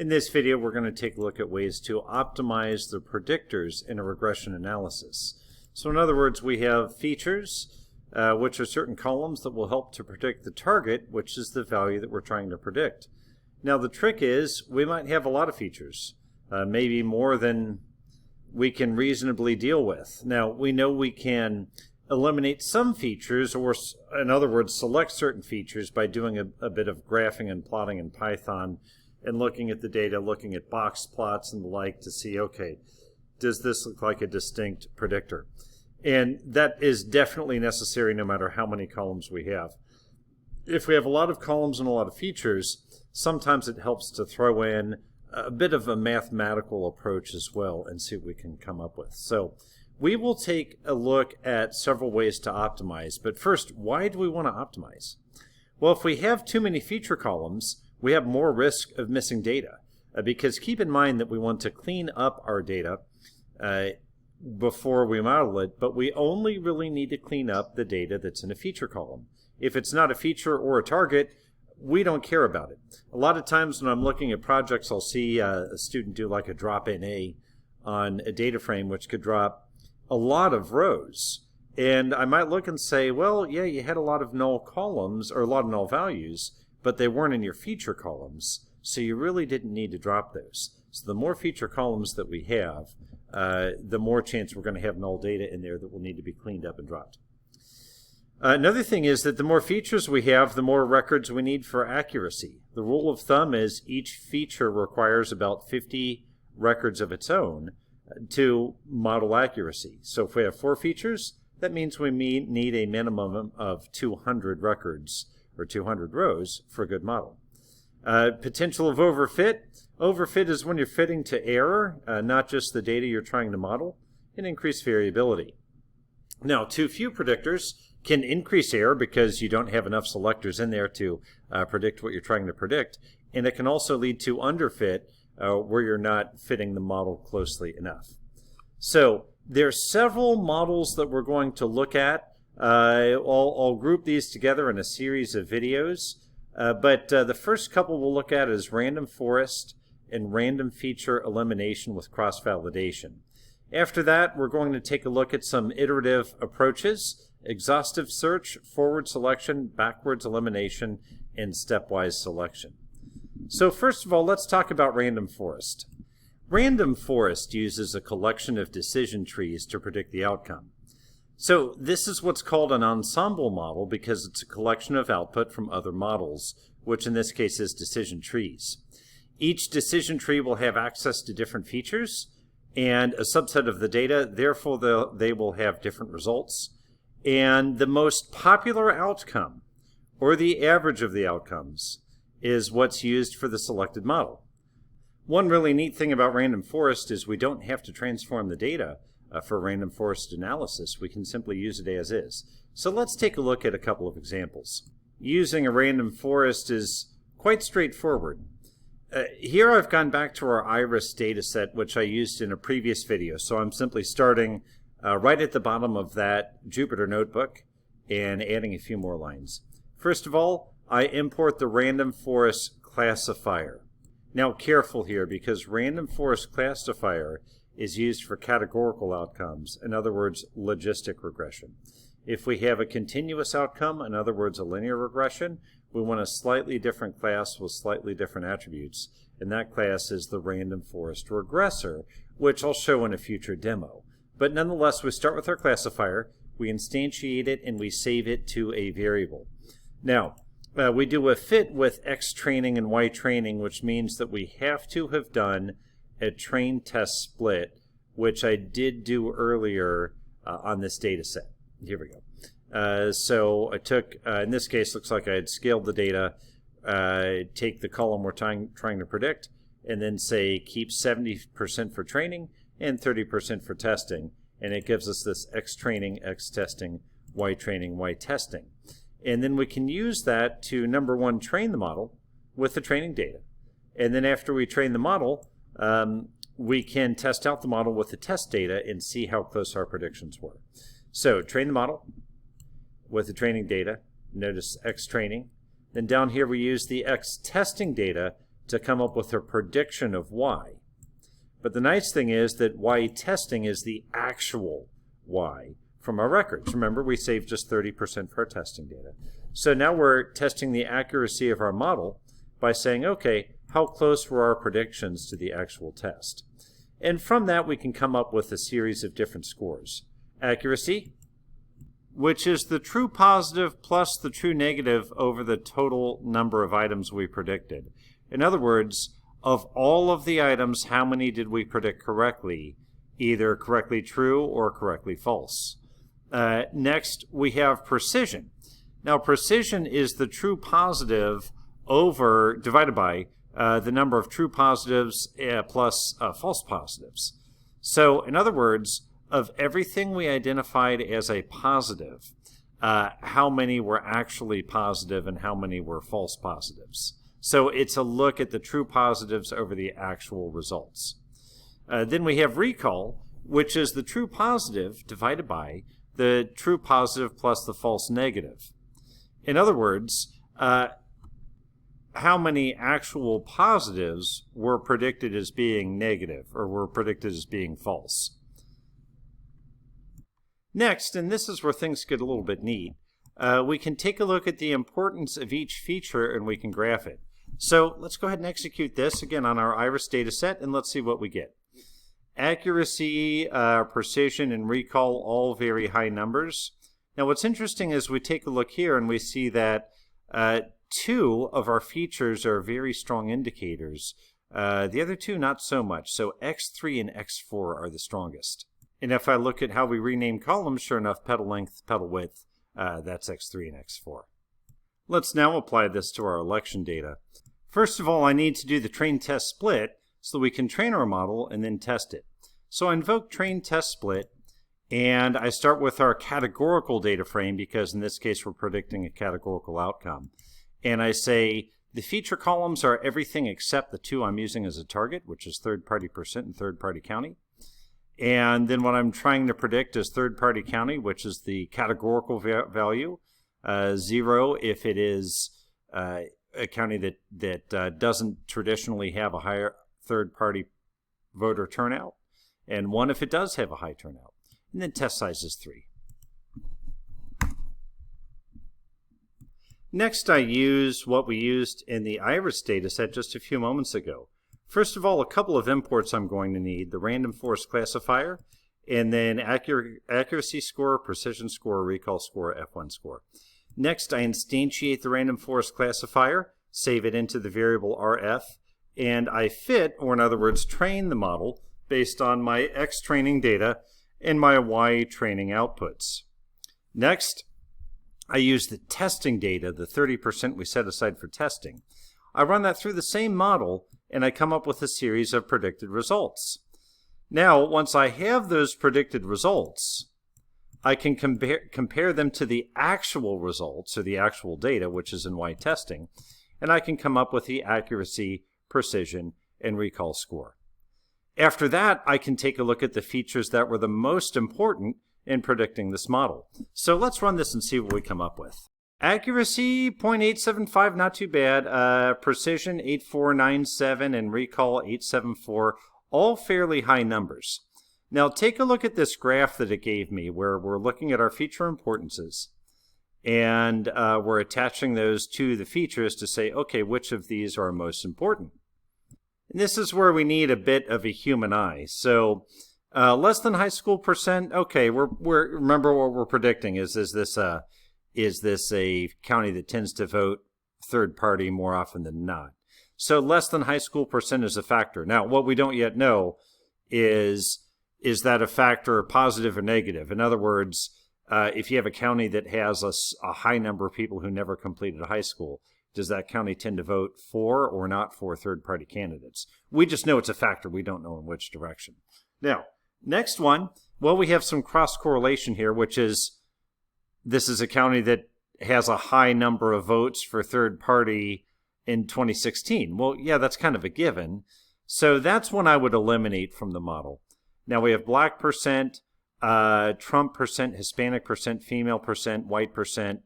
In this video, we're going to take a look at ways to optimize the predictors in a regression analysis. So in other words, we have features, which are certain columns that will help to predict the target, which is the value that we're trying to predict. Now the trick is, we might have a lot of features, maybe more than we can reasonably deal with. Now we know we can eliminate some features, or in other words, select certain features by doing a bit of graphing and plotting in Python and looking at the data, looking at box plots and the like to see, okay, does this look like a distinct predictor? And that is definitely necessary no matter how many columns we have. If we have a lot of columns and a lot of features, sometimes it helps to throw in a bit of a mathematical approach as well and see what we can come up with. So we will take a look at several ways to optimize. But first, why do we want to optimize? Well, if we have too many feature columns, we have more risk of missing data. Because keep in mind that we want to clean up our data before we model it, but we only really need to clean up the data that's in a feature column. If it's not a feature or a target, we don't care about it. A lot of times when I'm looking at projects, I'll see a student do like a drop NA on a data frame, which could drop a lot of rows. And I might look and say, well, yeah, you had a lot of null columns or a lot of null values, but they weren't in your feature columns, so you really didn't need to drop those. So the more feature columns that we have, the more chance we're going to have null data in there that will need to be cleaned up and dropped. Another thing is that the more features we have, the more records we need for accuracy. The rule of thumb is each feature requires about 50 records of its own to model accuracy. So if we have 4 features, that means we need a minimum of 200 records or 200 rows for a good model. Potential of overfit. Overfit is when you're fitting to error, not just the data you're trying to model, and increased variability. Now, too few predictors can increase error because you don't have enough selectors in there to predict what you're trying to predict, and it can also lead to underfit, where you're not fitting the model closely enough. So there's several models that we're going to look at. I'll group these together in a series of videos, but the first couple we'll look at is RandomForest and random feature elimination with cross-validation. After that, we're going to take a look at some iterative approaches: exhaustive search, forward selection, backwards elimination, and stepwise selection. So first of all, let's talk about RandomForest. RandomForest uses a collection of decision trees to predict the outcome. So this is what's called an ensemble model because it's a collection of output from other models, which in this case is decision trees. Each decision tree will have access to different features and a subset of the data, therefore they will have different results. And the most popular outcome, or the average of the outcomes, is what's used for the selected model. One really neat thing about RandomForest is we don't have to transform the data for RandomForest analysis. We can simply use it as is. So let's take a look at a couple of examples. Using a RandomForest is quite straightforward. Here I've gone back to our iris data set, which I used in a previous video. So I'm simply starting right at the bottom of that Jupyter notebook and adding a few more lines. First of all, I import the RandomForest classifier. Now careful here, because RandomForest classifier is used for categorical outcomes, in other words, logistic regression. If we have a continuous outcome, in other words, a linear regression, we want a slightly different class with slightly different attributes, and that class is the RandomForest regressor, which I'll show in a future demo. But nonetheless, we start with our classifier, we instantiate it, and we save it to a variable. Now, we do a fit with X training and Y training, which means that we have to have done a train test split, which I did do earlier on this data set. Here we go. So I took, in this case, looks like I had scaled the data, take the column we're trying to predict, and then say keep 70% for training and 30% for testing. And it gives us this X training, X testing, Y testing. And then we can use that to, number one, train the model with the training data. And then after we train the model, we can test out the model with the test data and see how close our predictions were. So train the model with the training data. Notice X training. Then down here we use the X testing data to come up with a prediction of Y. But the nice thing is that Y testing is the actual Y from our records. Remember, we saved just 30% for our testing data. So now we're testing the accuracy of our model by saying, okay, how close were our predictions to the actual test? And from that, we can come up with a series of different scores. Accuracy, which is the true positive plus the true negative over the total number of items we predicted. In other words, of all of the items, how many did we predict correctly, either correctly true or correctly false? Next, we have precision. Now, precision is the true positive divided by the number of true positives plus false positives. So, in other words, of everything we identified as a positive, how many were actually positive and how many were false positives? So it's a look at the true positives over the actual results. Then we have recall, which is the true positive divided by the true positive plus the false negative. In other words, how many actual positives were predicted as being negative or were predicted as being false. Next, and this is where things get a little bit neat, we can take a look at the importance of each feature and we can graph it. So let's go ahead and execute this again on our iris data set and let's see what we get. Accuracy, precision, and recall, all very high numbers. Now what's interesting is we take a look here and we see that two of our features are very strong indicators. The other two not so much. So X3 and X4 are the strongest. And if I look at how we rename columns, sure enough, petal length, petal width, that's X3 and X4. Let's now apply this to our election data. First of all, I need to do the train test split so that we can train our model and then test it. So I invoke train test split, and I start with our categorical data frame because in this case we're predicting a categorical outcome. And I say the feature columns are everything except the two I'm using as a target, which is third-party percent and third-party county. And then what I'm trying to predict is third-party county, which is the categorical value, 0 if it is a county that doesn't traditionally have a higher third-party voter turnout, and 1 if it does have a high turnout. And then test size is 3. Next, I use what we used in the iris data set just a few moments ago. First of all, a couple of imports I'm going to need, the RandomForest classifier, and then accuracy score, precision score, recall score, F1 score. Next, I instantiate the RandomForest classifier, save it into the variable RF, and I fit, or in other words, train the model based on my X training data and my Y training outputs. Next, I use the testing data, the 30% we set aside for testing. I run that through the same model, and I come up with a series of predicted results. Now, once I have those predicted results, I can compare them to the actual results, or the actual data, which is in Y testing, and I can come up with the accuracy, precision, and recall score. After that, I can take a look at the features that were the most important in predicting this model. So let's run this and see what we come up with. Accuracy 0.875, not too bad. Precision 8497 and recall 874, all fairly high numbers. Now take a look at this graph that it gave me where we're looking at our feature importances and we're attaching those to the features to say, okay, which of these are most important? And this is where we need a bit of a human eye. So less than high school percent, okay, remember what we're predicting. Is this a county that tends to vote third party more often than not? So less than high school percent is a factor. Now, what we don't yet know is that a factor positive or negative? In other words, if you have a county that has a high number of people who never completed high school, does that county tend to vote for or not for third-party candidates? We just know it's a factor. We don't know in which direction. Now, next one, well, we have some cross-correlation here, which is this is a county that has a high number of votes for third-party in 2016. Well, yeah, that's kind of a given. So that's one I would eliminate from the model. Now we have black percent, Trump percent, Hispanic percent, female percent, white percent,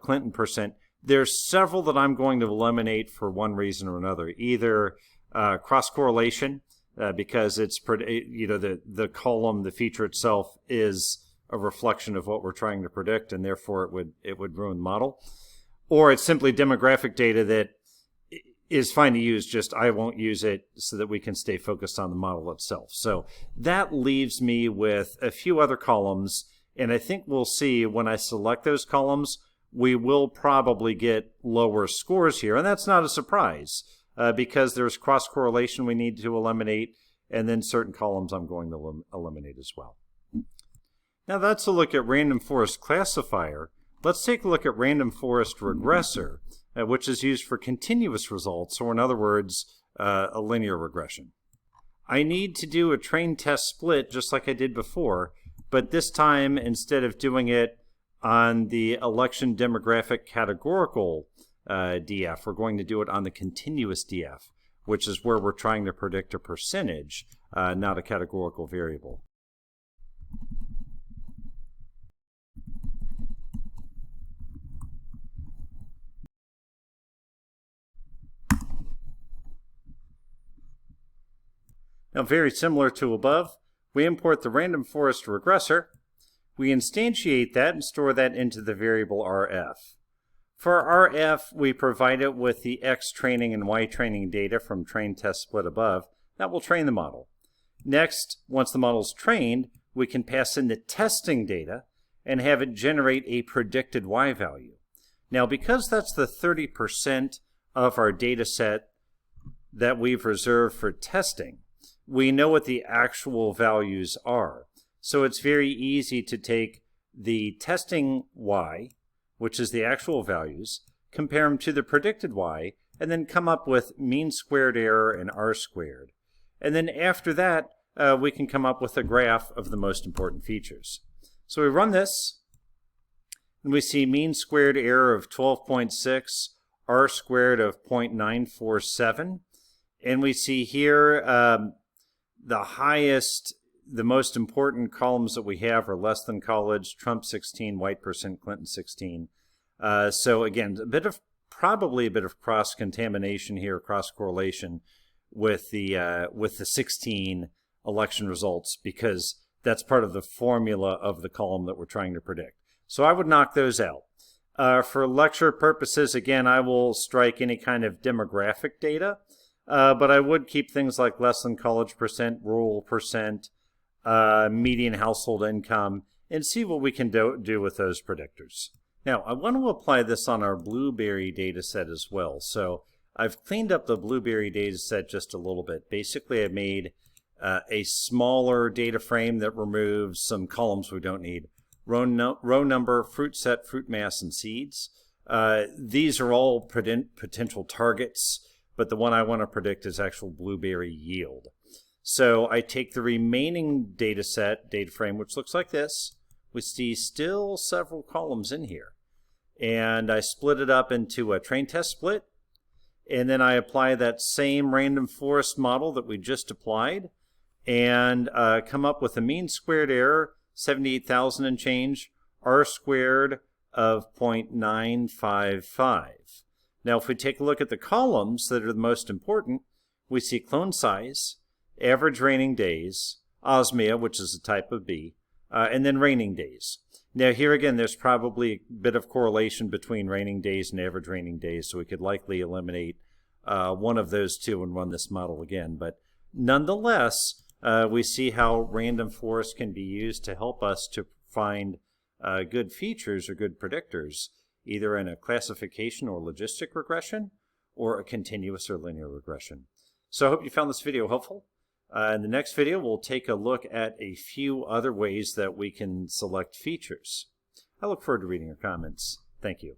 Clinton percent. There's several that I'm going to eliminate for one reason or another. Either cross-correlation, because it's the column, the feature itself is a reflection of what we're trying to predict, and therefore it would ruin the model. Or it's simply demographic data that is fine to use, just I won't use it so that we can stay focused on the model itself. So that leaves me with a few other columns, and I think we'll see when I select those columns, we will probably get lower scores here, and that's not a surprise because there's cross-correlation we need to eliminate, and then certain columns I'm going to eliminate as well. Now that's a look at RandomForest classifier. Let's take a look at RandomForest regressor, which is used for continuous results, or in other words, a linear regression. I need to do a train test split just like I did before, but this time instead of doing it on the election demographic categorical DF, we're going to do it on the continuous DF, which is where we're trying to predict a percentage, not a categorical variable. Now, very similar to above, we import the RandomForest regressor. We instantiate that and store that into the variable RF. For RF, we provide it with the X training and Y training data from train test split above. That will train the model. Next, once the model is trained, we can pass in the testing data and have it generate a predicted Y value. Now, because that's the 30% of our data set that we've reserved for testing, we know what the actual values are. So it's very easy to take the testing Y, which is the actual values, compare them to the predicted Y, and then come up with mean squared error and R squared. And then after that, we can come up with a graph of the most important features. So we run this, and we see mean squared error of 12.6, R squared of 0.947, and we see here the most important columns that we have are less than college, Trump 16, white percent, Clinton 16. So again, probably a bit of cross-contamination here, cross-correlation with the 16 election results, because that's part of the formula of the column that we're trying to predict. So I would knock those out. For lecture purposes, again, I will strike any kind of demographic data. But I would keep things like less than college percent, rural percent, median household income, and see what we can do with those predictors. Now, I want to apply this on our Blueberry data set as well. So I've cleaned up the Blueberry data set just a little bit. Basically, I made a smaller data frame that removes some columns we don't need. Row number, fruit set, fruit mass, and seeds. These are all potential targets, but the one I want to predict is actual blueberry yield. So I take the remaining data frame, which looks like this. We see still several columns in here. And I split it up into a train test split. And then I apply that same RandomForest model that we just applied and come up with a mean squared error, 78,000 and change, R squared of 0.955. Now, if we take a look at the columns that are the most important, we see clone size, average raining days, osmia, which is a type of bee, and then raining days. Now, here again, there's probably a bit of correlation between raining days and average raining days, so we could likely eliminate one of those two and run this model again. But nonetheless, we see how RandomForest can be used to help us to find good features or good predictors, either in a classification or logistic regression, or a continuous or linear regression. So I hope you found this video helpful. In the next video, we'll take a look at a few other ways that we can select features. I look forward to reading your comments. Thank you.